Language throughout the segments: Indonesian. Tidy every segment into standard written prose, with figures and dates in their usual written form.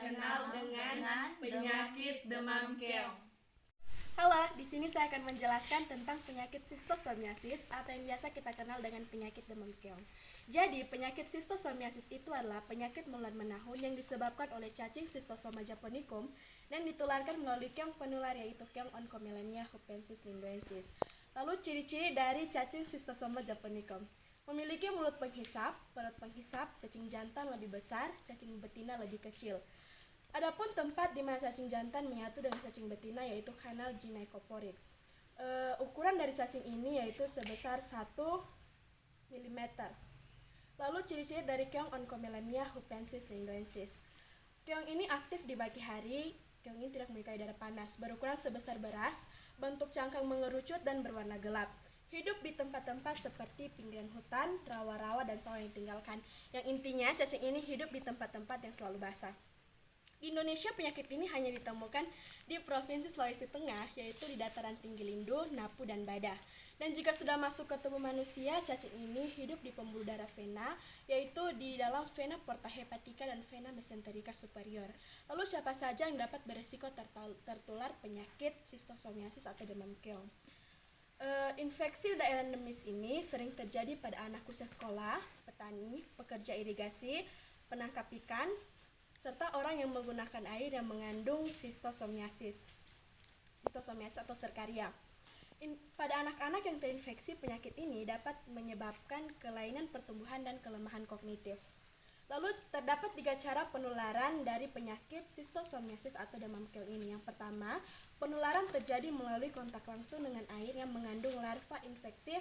kenal dengan penyakit demam keong. Halo, di sini saya akan menjelaskan tentang penyakit sistosomiasis atau yang biasa kita kenal dengan penyakit demam keong. Jadi, penyakit sistosomiasis itu adalah penyakit menular menahun yang disebabkan oleh cacing Schistosoma japonicum dan ditularkan melalui keong penular yaitu keong Oncomelania hupensis lindoensis. Lalu ciri-ciri dari cacing Schistosoma japonicum: memiliki mulut penghisap, perut penghisap, cacing jantan lebih besar, cacing betina lebih kecil. Adapun tempat di mana cacing jantan menyatu dengan cacing betina yaitu kanal gynecoporid. Ukuran dari cacing ini yaitu sebesar 1 mm. Lalu ciri-ciri dari keong Oncomelania hupensis lindoensis. Keong ini aktif di pagi hari. Keong ini tidak memiliki darah panas, berukuran sebesar beras, bentuk cangkang mengerucut dan berwarna gelap. Hidup di tempat-tempat seperti pinggiran hutan, rawa-rawa, dan sawah yang ditinggalkan. Yang intinya cacing ini hidup di tempat-tempat yang selalu basah. Di Indonesia penyakit ini hanya ditemukan di Provinsi Sulawesi Tengah, yaitu di dataran tinggi Lindu, Napu, dan Bada. Dan jika sudah masuk ke tubuh manusia, cacing ini hidup di pembuluh darah vena, yaitu di dalam vena porta hepatica dan vena mesenterica superior. Lalu siapa saja yang dapat beresiko tertular penyakit sistosomiasis atau demam keong? Infeksi daerah endemis ini sering terjadi pada anak usia sekolah, petani, pekerja irigasi, penangkap ikan, serta orang yang menggunakan air yang mengandung sistosomiasis atau serkaria. Pada anak-anak yang terinfeksi penyakit ini dapat menyebabkan kelainan pertumbuhan dan kelemahan kognitif. Lalu terdapat 3 cara penularan dari penyakit sistosomiasis atau demam keong ini. Yang pertama, penularan terjadi melalui kontak langsung dengan air yang mengandung larva infektif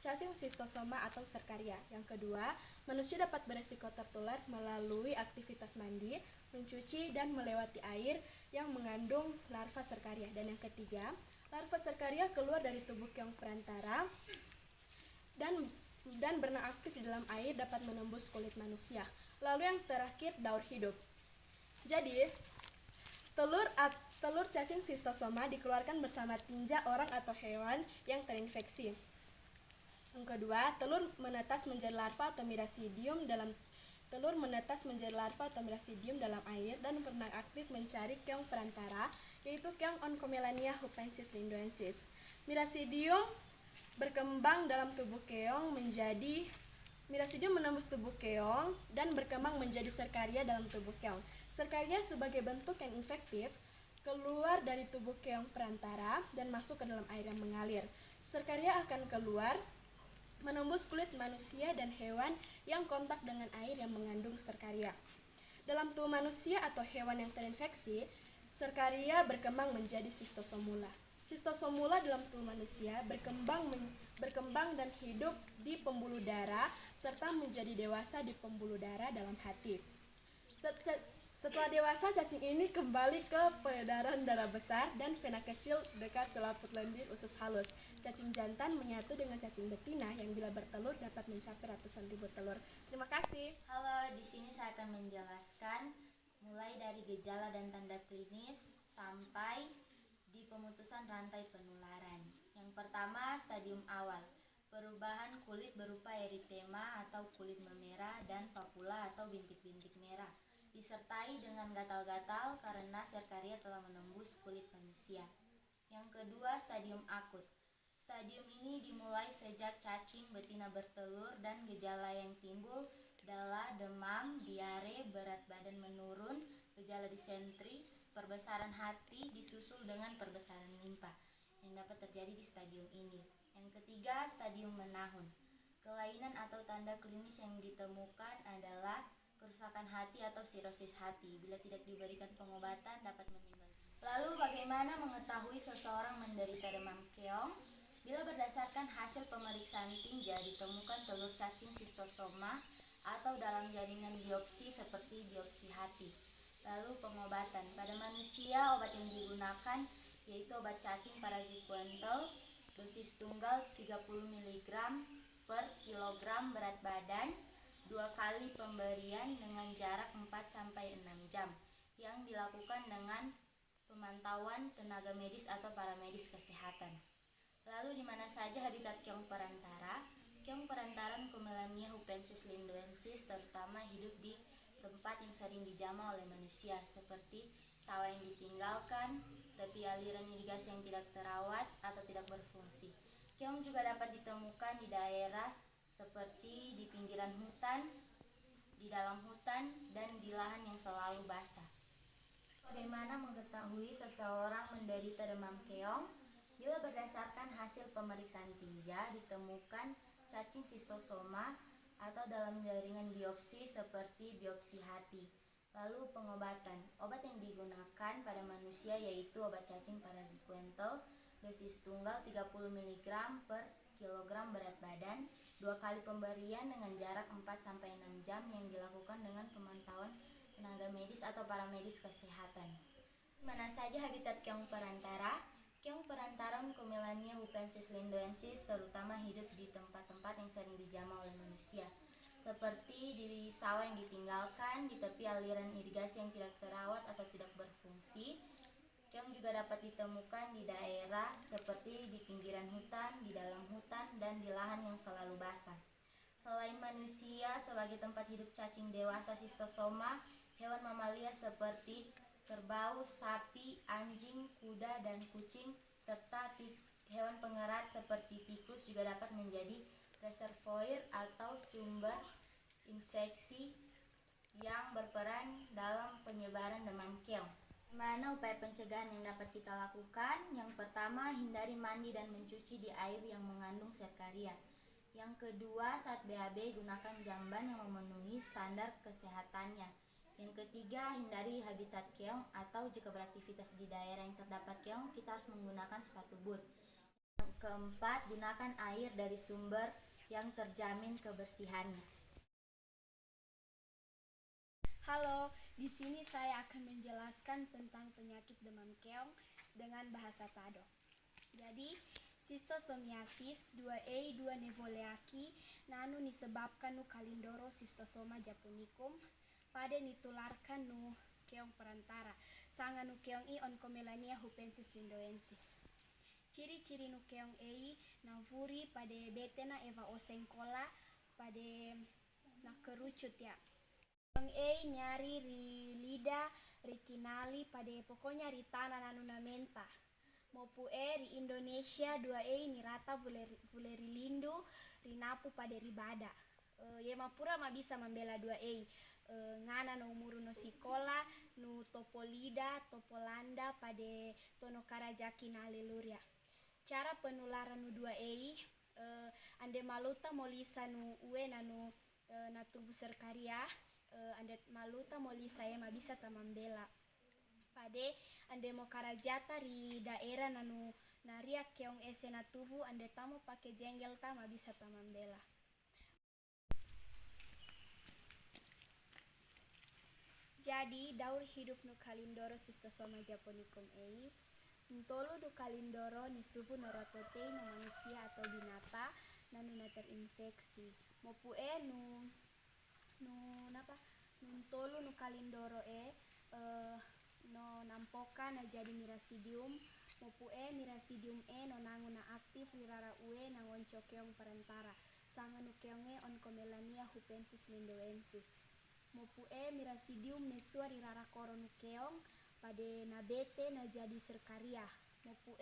cacing Schistosoma atau serkaria. Yang kedua, manusia dapat beresiko tertular melalui aktivitas mandi, mencuci, dan melewati air yang mengandung larva serkaria. Dan yang ketiga, larva serkaria keluar dari tubuh keong perantara dan berenang aktif di dalam air dapat menembus kulit manusia. Lalu yang terakhir, daur hidup. Jadi, telur cacing Schistosoma dikeluarkan bersama tinja orang atau hewan yang terinfeksi. Yang kedua, telur menetas menjadi larva atau miracidium dalam air dan berenang aktif mencari keong perantara, yaitu keong Oncomelania hupensis lindoensis. Miracidium menembus tubuh keong dan berkembang menjadi serkaria dalam tubuh keong. Serkaria sebagai bentuk yang infektif keluar dari tubuh keong perantara dan masuk ke dalam air yang mengalir. Serkaria akan keluar menembus kulit manusia dan hewan yang kontak dengan air yang mengandung serkaria. Dalam tubuh manusia atau hewan yang terinfeksi, serkaria berkembang menjadi schistosomula. Schistosomula dalam tubuh manusia berkembang dan hidup di pembuluh darah serta menjadi dewasa di pembuluh darah dalam hati. Setelah dewasa, cacing ini kembali ke peredaran darah besar dan vena kecil dekat selaput lendir usus halus. Cacing jantan menyatu dengan cacing betina yang bila bertelur dapat mencapai ratusan ribu telur. Terima kasih. Halo, di sini saya akan menjelaskan mulai dari gejala dan tanda klinis sampai di pemutusan rantai penularan. Yang pertama, stadium awal. Perubahan kulit berupa eritema atau kulit memerah dan papula atau bintik-bintik merah, disertai dengan gatal-gatal karena serkaria telah menembus kulit manusia. Yang kedua, stadium akut. Stadium ini dimulai sejak cacing betina bertelur dan gejala yang timbul adalah demam, diare, berat badan menurun, gejala disentri, perbesaran hati disusul dengan perbesaran limpa yang dapat terjadi di stadium ini. Yang ketiga, stadium menahun. Kelainan atau tanda klinis yang ditemukan adalah kerusakan hati atau sirosis hati. Bila tidak diberikan pengobatan dapat meninggal. Lalu bagaimana mengetahui seseorang menderita demam keong? Bila berdasarkan hasil pemeriksaan tinja ditemukan telur cacing Schistosoma atau dalam jaringan biopsi seperti biopsi hati. Lalu pengobatan. Pada manusia obat yang digunakan yaitu obat cacing paraziquantel, dosis tunggal 30 mg per kilogram berat badan, 2 kali pemberian dengan jarak 4-6 jam yang dilakukan dengan pemantauan tenaga medis atau paramedis kesehatan. Lalu di mana saja habitat keong perantara? Keong perantara Oncomelania hupensis lindoensis terutama hidup di tempat yang sering dijamah oleh manusia seperti sawah yang ditinggalkan, tepi aliran irigasi yang tidak terawat atau tidak berfungsi. Keong juga dapat ditemukan di daerah seperti di pinggiran hutan, di dalam hutan, dan di lahan yang selalu basah. Bagaimana mengetahui seseorang menderita demam keong? Bila berdasarkan hasil pemeriksaan tinja ditemukan cacing schistosoma atau dalam jaringan biopsi seperti biopsi hati. Lalu pengobatan. Obat yang digunakan pada manusia yaitu obat cacing parasit Quental, dosis tunggal 30 mg per kilogram berat badan, 2 kali pemberian dengan jarak 4-6 jam yang dilakukan dengan pemantauan tenaga medis atau paramedis kesehatan. Mana saja habitat keong perantara? Keong perantara Oncomelania hupensis lindoensis terutama hidup di tempat-tempat yang sering dijamah oleh manusia, seperti di sawah yang ditinggalkan, di tepi aliran irigasi yang tidak terawat atau tidak berfungsi. Keong juga dapat ditemukan di daerah seperti di pinggiran hutan, di dalam hutan, dan di lahan yang selalu basah. Selain manusia sebagai tempat hidup cacing dewasa schistosoma, hewan mamalia seperti kerbau, sapi, anjing, kuda, dan kucing, serta hewan pengerat seperti tikus juga dapat menjadi reservoir atau sumber infeksi yang berperan dalam penyebaran demam keong. Mana upaya pencegahan yang dapat kita lakukan? Yang pertama, hindari mandi dan mencuci di air yang mengandung serkaria. Yang kedua, saat BAB gunakan jamban yang memenuhi standar kesehatannya. Yang ketiga, hindari habitat keong atau jika beraktivitas di daerah yang terdapat keong, kita harus menggunakan sepatu boot. Yang keempat, gunakan air dari sumber yang terjamin kebersihannya. Halo, di sini saya akan menjelaskan tentang penyakit demam keong dengan bahasa Tado. Jadi, Schistosomiasis 2A 2 Nevoleaci nanu disebabkan nu Calindoro schistosoma japonicum pada nitularkan nu keong perantara sanga nu keong i Oncomelania hupensis lindoensis. Ciri-ciri nu keong ei navuri pada betena eva osengkola pada na kerucut ya. Keong ei nyari ri lidah, ri kinali pada pokoknya ri tanah nanu namenta. Mopu ri Indonesia 2E ni rata vuleri lindu ri napu pada ri bada. Ye mapura ma bisa membela 2E. Ngana no umuru no sikola nu topolida topolanda pada tono karajaki na leluria. Cara penularan nu 2E ande maluta molisa nu ue nanu na tubuh serkaria ande maluta molisa ye ma bisa tamambela. Pade ande mo karajata ri daerah nanu naria keong ese na tubuh ande tamo pake jenggel tama bisa tamambela. Jadi daur hidup nu Calindoro schistosoma japonicum ei ntolu du Calindoro ni suhu norototei no manusia atau binata nanu na terinfeksi. Mopu ntolu nu Calindoro no nampoka na jadi mirasidium mopu mirasidium no nangu na aktif di rara ue na ngonco keong perantara sanga nu keong Oncomelania hupensis lindoensis. Mopu mirasidium nesua di rara koro nu keong pada nabete na jadi serkaria. Mopu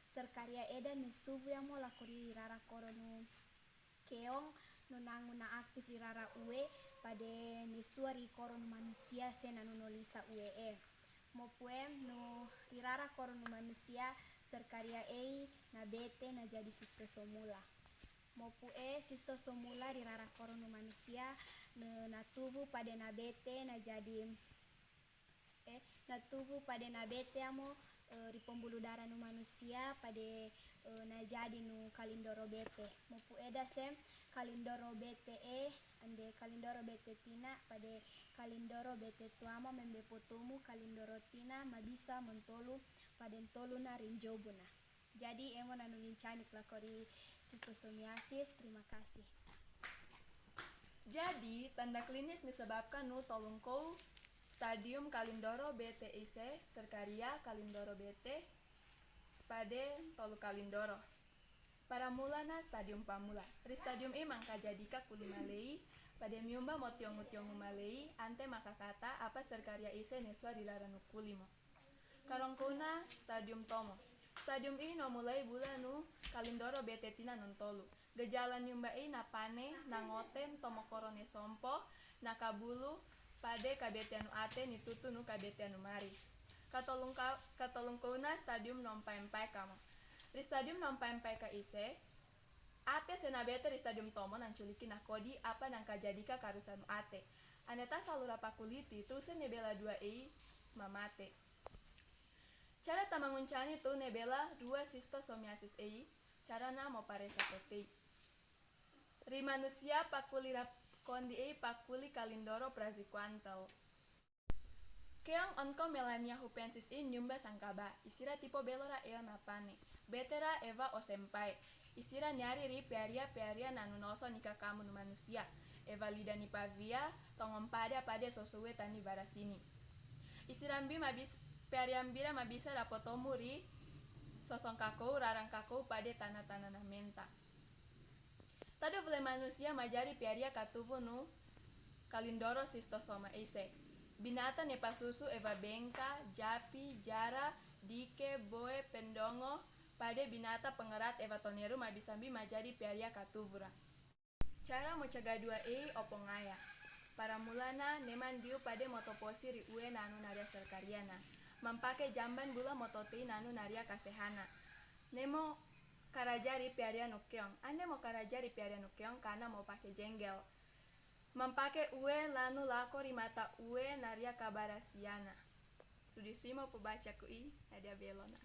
serkaria eda nesubu yang mo lako di rara koro nu keong no nangu na aktif di rara ue pada nesua ri koro nu manusia se nanu nolisa ue mopu no di rara koro nu manusia serkaria na bete na jadi schistosomula. Mopu schistosomula di rara koro nu manusia na tubuh pada na bete na jadi na tubuh pada na bete amo di pembuluh darah nu manusia pada na jadi nu Calindoro bete. Mopu dasem Calindoro bete ande Calindoro bete tina pada Calindoro bete tuama membepotomu Calindoro tina mabisa mentolu pada ntolu na rinjobuna. Jadi emo nanu nincanik lakori schistosomiasis. Terima kasih. Jadi, tanda klinis disebabkan nu tolongkou stadium Calindoro BTIC serkaria Calindoro BT pada tolu Calindoro. Para mulana stadium pamula. Ri stadium mangka jadika kulimalei pada miumba mo tiongu malei ante maka kata apa serkarya ise nesua dilarang kulimo. Karongkuna stadium tomo. Stadium ini no mulai bulan nu kalindoro betetina nontolu. Gejala nyumba ini napane, nangoten, tomo korone sompo, nakabulu, pade kabetianu ate nitutu nu kabetianu mari. Katolungkuna stadium nompai kamo. Di stadium nompai ka ise, ate senabete di stadium tomo nanculiki nakodi apa nangkajadika karusanu ate. Aneta salura pakuliti tu senebela 2 mamate. Cara tamanguncani tu nebela 2 sistosomiasis cara namo paresa peti. Ri manusia pakulira kondi pakuli kalindoro praziquantal. Keong onko melania hupensis nyumba sangkaba, isira tipo belora eo napane, betera eva o senpai, isira nyari ri pearia nanunoso nika kamu nu manusia, eva lida ni pavia, tongom pada sosuwe tani barasini. Isirambi mabis peariambira mabisa rapotomu ri sosong kakou rarang kakou pade tanah-tanah na menta. Tado vle manusia majari pearia katuvu nu kalindoro sistosoma ise. Binatang ne pasusu eva bengka, japi, jara, dike, boe, pendongo, pade binata pengerat eva toneru mabisambi majadi pearia katuvura. Cara mencegah 2 opongaya. Para mulana neman diu pade motoposi ri ue nanu naria serkariana. Mempake jamban bula mototi nanu naria kasehana. Nemo karajari pearia nukeong. Ande mau karajari pearia nukeong karena mau pakai jenggel. Mempake ue lanu lako rimata ue naria kabarasiana. Sudisimo pebaca kui Nadia Belona.